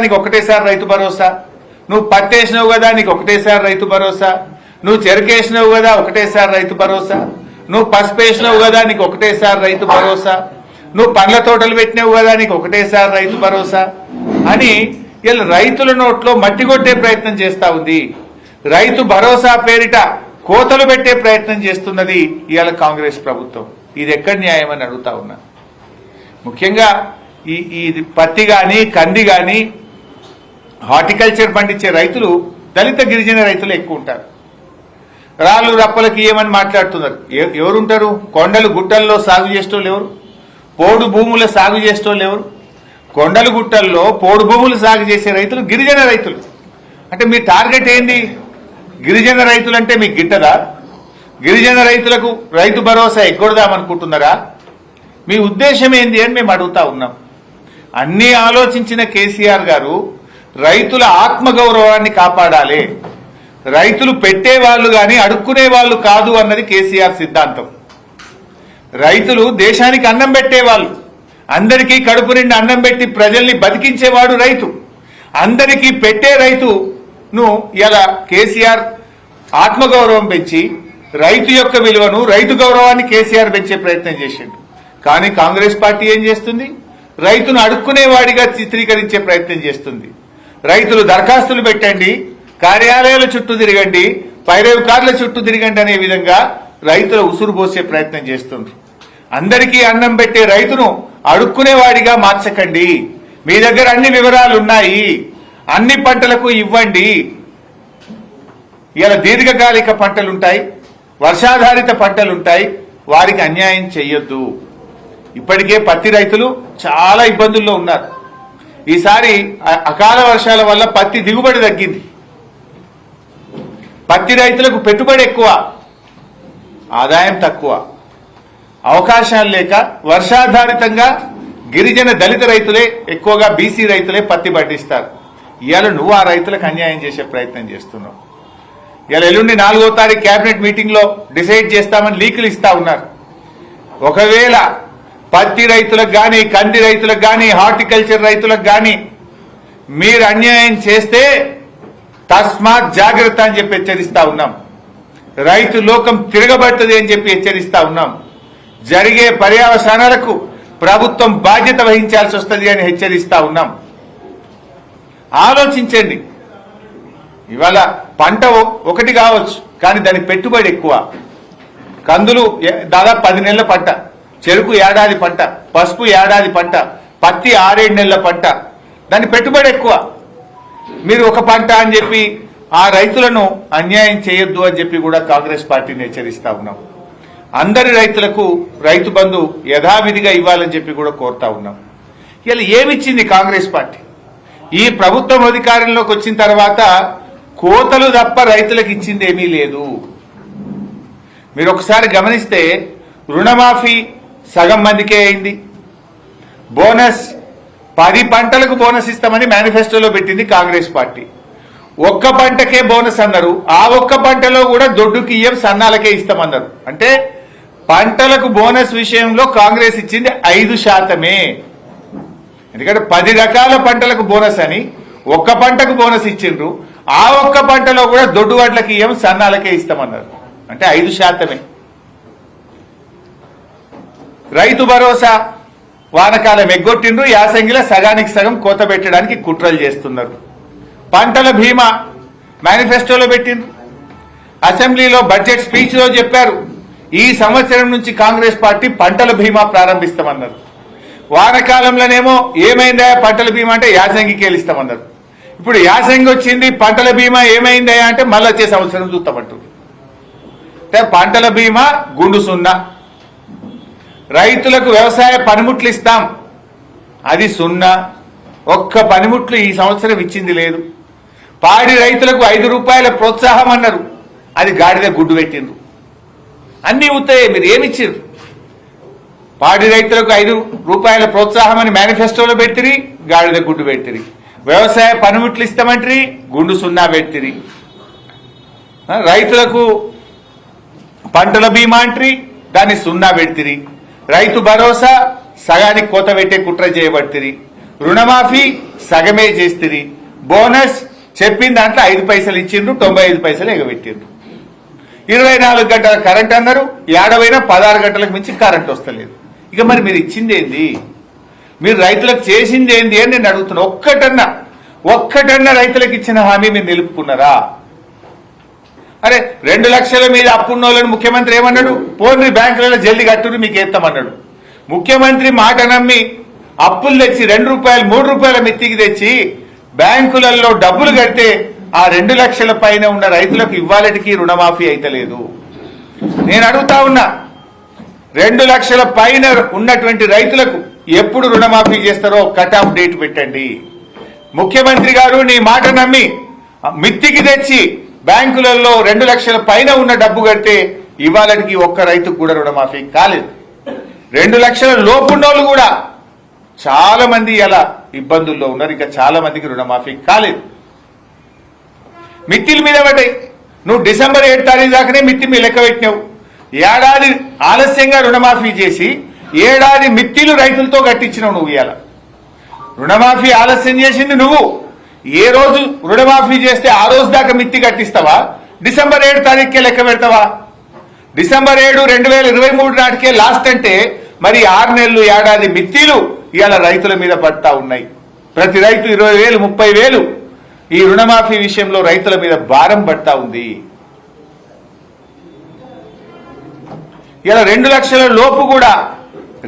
నీకు ఒకటేసారి రైతు భరోసా, నువ్వు పత్తేసినావు కదా నీకు ఒకటేసారి రైతు భరోసా, నువ్వు చెరుకేసినావు కదా ఒకటేసారి రైతు భరోసా, నువ్వు పసుపేసినావు కదా నీకు ఒకటేసారి రైతు భరోసా, నువ్వు పండ్ల తోటలు పెట్టినావు కదా నీకు ఒకటేసారి రైతు భరోసా అని ఇలా రైతుల నోట్లో మట్టి కొట్టే ప్రయత్నం చేస్తా ఉంది. రైతు భరోసా పేరిట కోతలు పెట్టే ప్రయత్నం చేస్తున్నది ఇవాళ కాంగ్రెస్ ప్రభుత్వం. ఇది ఎక్కడ న్యాయమని అడుగుతా ఉన్నా. ముఖ్యంగా ఈ పత్తి కానీ కంది కానీ హార్టికల్చర్ పండించే రైతులు దళిత గిరిజన రైతులు ఎక్కువ ఉంటారు. రాళ్ళు రప్పలకి ఏమని మాట్లాడుతున్నారు. ఎవరుంటారు? కొండలు గుట్టల్లో సాగు చేసేటోళ్ళు ఎవరు? పోడు భూముల సాగు చేసేటోళ్ళు ఎవరు? కొండలు గుట్టల్లో పోడు భూములు సాగు చేసే రైతులు గిరిజన రైతులు. అంటే మీ టార్గెట్ ఏంది? గిరిజన రైతులు అంటే మీకు గిట్టదా? గిరిజన రైతులకు రైతు భరోసా ఎగ్గొడదామనుకుంటున్నారా? మీ ఉద్దేశం ఏంది అని మేము అడుగుతా ఉన్నాం. అన్నీ ఆలోచించిన కేసీఆర్ గారు రైతుల ఆత్మగౌరవాన్ని కాపాడాలి, రైతులు పెట్టేవాళ్ళు కానీ అడుక్కునే వాళ్ళు కాదు అన్నది కేసీఆర్ సిద్ధాంతం. రైతులు దేశానికి అన్నం పెట్టేవాళ్ళు, అందరికీ కడుపు నిండి అన్నం పెట్టి ప్రజల్ని బతికించేవాడు రైతు. అందరికీ పెట్టే రైతును ఇలా కేసీఆర్ ఆత్మగౌరవం పెంచి రైతు యొక్క విలువను రైతు గౌరవాన్ని కేసీఆర్ పెంచే ప్రయత్నం చేసిండు. కానీ కాంగ్రెస్ పార్టీ ఏం చేస్తుంది? రైతును అడుక్కునేవాడిగా చిత్రీకరించే ప్రయత్నం చేస్తుంది. రైతులు దరఖాస్తులు పెట్టండి, కార్యాలయాల చుట్టూ తిరగండి, పైరేవు కార్ల చుట్టూ తిరగండి అనే విధంగా రైతుల ఉసురు పోసే ప్రయత్నం చేస్తుండ్రు. అందరికీ అన్నం పెట్టే రైతును అడుక్కునేవాడిగా మార్చకండి. మీ దగ్గర అన్ని వివరాలు ఉన్నాయి, అన్ని పంటలకు ఇవ్వండి. ఇలా దీర్ఘకాలిక పంటలుంటాయి, వర్షాధారిత పంటలుంటాయి, వారికి అన్యాయం చెయ్యొద్దు. ఇప్పటికే పత్తి రైతులు చాలా ఇబ్బందుల్లో ఉన్నారు. ఈసారి అకాల వర్షాల వల్ల పత్తి దిగుబడి తగ్గింది. పత్తి రైతులకు పెట్టుబడి ఎక్కువ, ఆదాయం తక్కువ, అవకాశాలు లేక వర్షాధారితంగా గిరిజన దళిత రైతులే ఎక్కువగా బీసీ రైతులే పత్తి పండిస్తారు. ఇవాళ నువ్వు ఆ రైతులకు అన్యాయం చేసే ప్రయత్నం చేస్తున్నావు. ఇవాళ ఎల్లుండి 4వ తారీఖు కేబినెట్ మీటింగ్ లో డిసైడ్ చేస్తామని లీకులు ఇస్తా ఉన్నారు. ఒకవేళ పత్తి రైతులకు కానీ కంది రైతులకు కానీ హార్టికల్చర్ రైతులకు కానీ మీరు అన్యాయం చేస్తే తస్మాత్ జాగ్రత్త అని చెప్పి హెచ్చరిస్తా ఉన్నాం. రైతు లోకం తిరగబడుతుంది అని చెప్పి హెచ్చరిస్తా ఉన్నాం. జరిగే పర్యవసానాలకు ప్రభుత్వం బాధ్యత వహించాల్సి వస్తుంది అని హెచ్చరిస్తా ఉన్నాం. ఆలోచించండి. ఇవాళ పంట ఒకటి కావచ్చు, కానీ దానికి పెట్టుబడి ఎక్కువ. కందులు దాదాపు 10 నెలల పంట, చెరుకు ఏడాది పంట, పసుపు ఏడాది పంట, పత్తి 6-7 నెలల పంట, దాని పెట్టుబడి ఎక్కువ. మీరు ఒక పంట అని చెప్పి ఆ రైతులను అన్యాయం చేయొద్దు అని చెప్పి కూడా కాంగ్రెస్ పార్టీని హెచ్చరిస్తా ఉన్నాం. అందరి రైతులకు రైతు బంధు యథావిధిగా ఇవ్వాలని చెప్పి కూడా కోరుతా ఉన్నాం. ఇలా ఏమిచ్చింది కాంగ్రెస్ పార్టీ? ఈ ప్రభుత్వం అధికారంలోకి వచ్చిన తర్వాత కోతలు తప్ప రైతులకు ఇచ్చింది ఏమీ లేదు. మీరు ఒకసారి గమనిస్తే రుణమాఫీ సగం మందికే అయింది. బోనస్ 10 పంటలకు బోనస్ ఇస్తామని మేనిఫెస్టోలో పెట్టింది కాంగ్రెస్ పార్టీ. ఒక్క పంటకే బోనస్ అన్నారు. ఆ ఒక్క పంటలో కూడా దొడ్డుకి ఇయ్యం, సన్నాలకే ఇస్తామన్నారు. అంటే పంటలకు బోనస్ విషయంలో కాంగ్రెస్ ఇచ్చింది 5%. ఎందుకంటే 10 రకాల పంటలకు బోనస్ అని ఒక్క పంటకు బోనస్ ఇచ్చిండ్రు. ఆ ఒక్క పంటలో కూడా దొడ్డు వడ్లకి ఇయ్యం, సన్నాలకే ఇస్తామన్నారు. అంటే 5%. రైతు భరోసా వానకాలం ఎగ్గొట్టిండ్రు, యాసంగిలో సగానికి సగం కోత పెట్టడానికి కుట్రలు చేస్తున్నారు. పంటల బీమా మేనిఫెస్టోలో పెట్టిండ్రు. అసెంబ్లీలో బడ్జెట్ స్పీచ్ లో చెప్పారు, ఈ సంవత్సరం నుంచి కాంగ్రెస్ పార్టీ పంటల బీమా ప్రారంభిస్తామన్నారు. వానకాలంలోనేమో ఏమైందా పంటల బీమా అంటే యాసంగికి వెళ్ళిస్తామన్నారు. ఇప్పుడు యాసంగి వచ్చింది, పంటల బీమా ఏమైందా అంటే మళ్ళీ వచ్చే సంవత్సరం చూస్తామంటారు. పంటల బీమా గుండు 0. రైతులకు వ్యవసాయ పనిముట్లు ఇస్తాం, అది 0. ఒక్క పనిముట్లు ఈ సంవత్సరం ఇచ్చింది లేదు. పాడి రైతులకు 5 రూపాయల ప్రోత్సాహం అన్నారు, అది గాడిద గుడ్డు పెట్టిండ్రు. అన్ని అవుతాయి. మీరు ఏమిచ్చారు? పాడి రైతులకు 5 రూపాయల ప్రోత్సాహం అని మేనిఫెస్టోలో పెట్టిరి, గాడిద గుడ్డు పెట్టిరి. వ్యవసాయ పనిముట్లు ఇస్తామంటారు, గుండు 0 పెట్టిరి. రైతులకు పంటల బీమా అంటారు, దాన్ని 0 పెడితిరి. రైతు భరోసా సగానికి కోత పెట్టే కుట్ర చేయబడితిరి. రుణమాఫీ సగమే చేస్తుంది, బోనస్ చెప్పిన దాంట్లో 5 పైసలు ఇచ్చిండ్రు, 95 పైసలు ఎగబెట్టిండ్రు. 24 గంటల కరెంట్ అన్నారు, ఏడవైనా 16 గంటలకు మించి కరెంట్ వస్తలేదు. ఇక మరి మీరు ఇచ్చింది ఏంది, మీరు రైతులకు చేసింది ఏంది అని నేను అడుగుతున్నా. ఒక్కటన్నా రైతులకు ఇచ్చిన హామీ మీరు నిలుపుకున్నారా? అరే 2 లక్షల మీద అప్పున్నోళ్ళని ముఖ్యమంత్రి ఏమన్నాడు, పోన్రి బ్యాంకులలో జల్దీ కట్టుని మీకు ఎత్తామన్నాడు. ముఖ్యమంత్రి మాట నమ్మి అప్పులు తెచ్చి 2 రూపాయలు 3 రూపాయల మిత్తికి తెచ్చి బ్యాంకులలో డబ్బులు కడితే ఆ 2 లక్షల పైన ఉన్న రైతులకు ఇవ్వాలటికి రుణమాఫీ అయితలేదు. నేను అడుగుతా ఉన్నా, 2 లక్షల పైన ఉన్నటువంటి రైతులకు ఎప్పుడు రుణమాఫీ చేస్తారో కట్ ఆఫ్ డేట్ పెట్టండి. ముఖ్యమంత్రి గారు నీ మాట నమ్మి మిత్తికి తెచ్చి బ్యాంకులలో 2 లక్షల పైన ఉన్న డబ్బు కడితే ఇవాళకి ఒక్క రైతుకు కూడా రుణమాఫీ కాలేదు. 2 లక్షల లోపున్నోళ్ళు కూడా చాలా మంది అలా ఇబ్బందుల్లో ఉన్నారు. ఇంకా చాలా మందికి రుణమాఫీ కాలేదు. మిత్తిల మీద పడ్డాయి. నువ్వు డిసెంబర్ 7 తారీఖు దాకానే మిత్తి మీ లెక్క పెట్టినావు. ఏడాది ఆలస్యంగా రుణమాఫీ చేసి ఏడాది మిత్తిలు రైతులతో కట్టించినావు. నువ్వు ఇవాళ రుణమాఫీ ఆలస్యం చేసింది నువ్వు. ఏ రోజు రుణమాఫీ చేస్తే ఆ రోజు దాకా మిత్తి కట్టిస్తావా, డిసెంబర్ 7 తారీఖుకే లెక్క పెడతావా? డిసెంబర్ 7, 2023 నాటికే లాస్ట్ అంటే మరి 6 నెలలు ఏడాది మిత్తిలు ఇవాళ రైతుల మీద పడతా ఉన్నాయి. ప్రతి రైతు 20,000, 30,000 ఈ రుణమాఫీ విషయంలో రైతుల మీద భారం పడతా ఉంది. ఇలా 2 లక్షల లోపు కూడా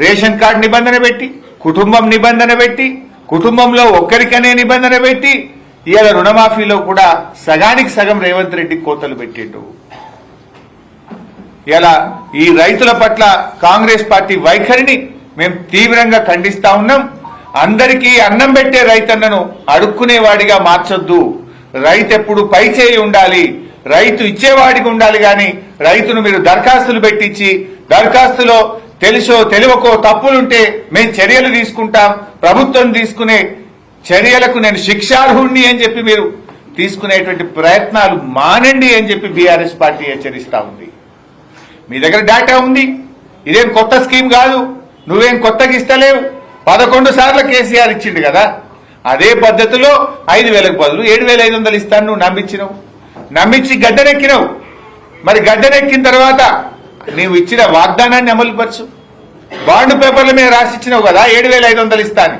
రేషన్ కార్డు నిబంధన పెట్టి, కుటుంబం నిబంధన పెట్టి, కుటుంబంలో ఒక్కరికనే నిబంధన పెట్టి ఇవాళ రుణమాఫీలో కూడా సగానికి సగం రేవంత్ రెడ్డి కోతలు పెట్టిండు. ఇలా ఈ రైతుల పట్ల కాంగ్రెస్ పార్టీ వైఖరిని మేము తీవ్రంగా ఖండిస్తా ఉన్నాం. అందరికీ అన్నం పెట్టే రైతన్నను అడుక్కునేవాడిగా మార్చొద్దు. రైతు ఎప్పుడు పై చేయి ఉండాలి, రైతు ఇచ్చేవాడికి ఉండాలి. కానీ రైతును మీరు దరఖాస్తులు పెట్టించి దరఖాస్తులో తెలుసో తెలియకో తప్పులుంటే మేము చర్యలు తీసుకుంటాం, ప్రభుత్వం తీసుకునే చర్యలకు నేను శిక్షార్హుణ్ణి అని చెప్పి మీరు తీసుకునేటువంటి ప్రయత్నాలు మానండి అని చెప్పి బీఆర్ఎస్ పార్టీ హెచ్చరిస్తా ఉంది. మీ దగ్గర డేటా ఉంది, ఇదేం కొత్త స్కీమ్ కాదు, నువ్వేం కొత్తగా ఇస్తలేవు. 11 సార్లు కేసీఆర్ ఇచ్చిండు కదా, అదే పద్ధతిలో 5,000కు బదులు 7,500 ఇస్తాను నువ్వు నమ్మించినావు. నమ్మించి గడ్డనెక్కినావు. మరి గడ్డనెక్కిన తర్వాత నీవు ఇచ్చిన వాగ్దానాన్ని అమలుపరచు. బాండ్ పేపర్ల మీద రాసిచ్చినావు కదా 7,500 ఇస్తాను.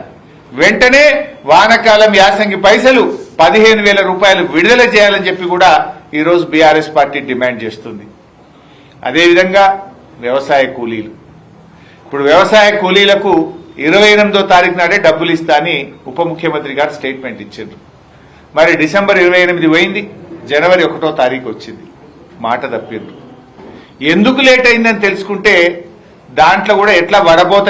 వెంటనే వానకాలం యాసంగి పైసలు 15,000 రూపాయలు విడుదల చేయాలని చెప్పి కూడా ఈరోజు బీఆర్ఎస్ పార్టీ డిమాండ్ చేస్తుంది. అదేవిధంగా వ్యవసాయ కూలీలు, ఇప్పుడు వ్యవసాయ కూలీలకు 28వ తారీఖు నాడే డబ్బులు ఇస్తా అని ఉప ముఖ్యమంత్రి గారు స్టేట్మెంట్ ఇచ్చారు. మరి డిసెంబర్ 28 పోయింది, జనవరి 1వ తారీఖు వచ్చింది, మాట తప్పిండ్రు. ఎందుకు లేట్ అయిందని తెలుసుకుంటే దాంట్లో కూడా ఎట్లా వడబోత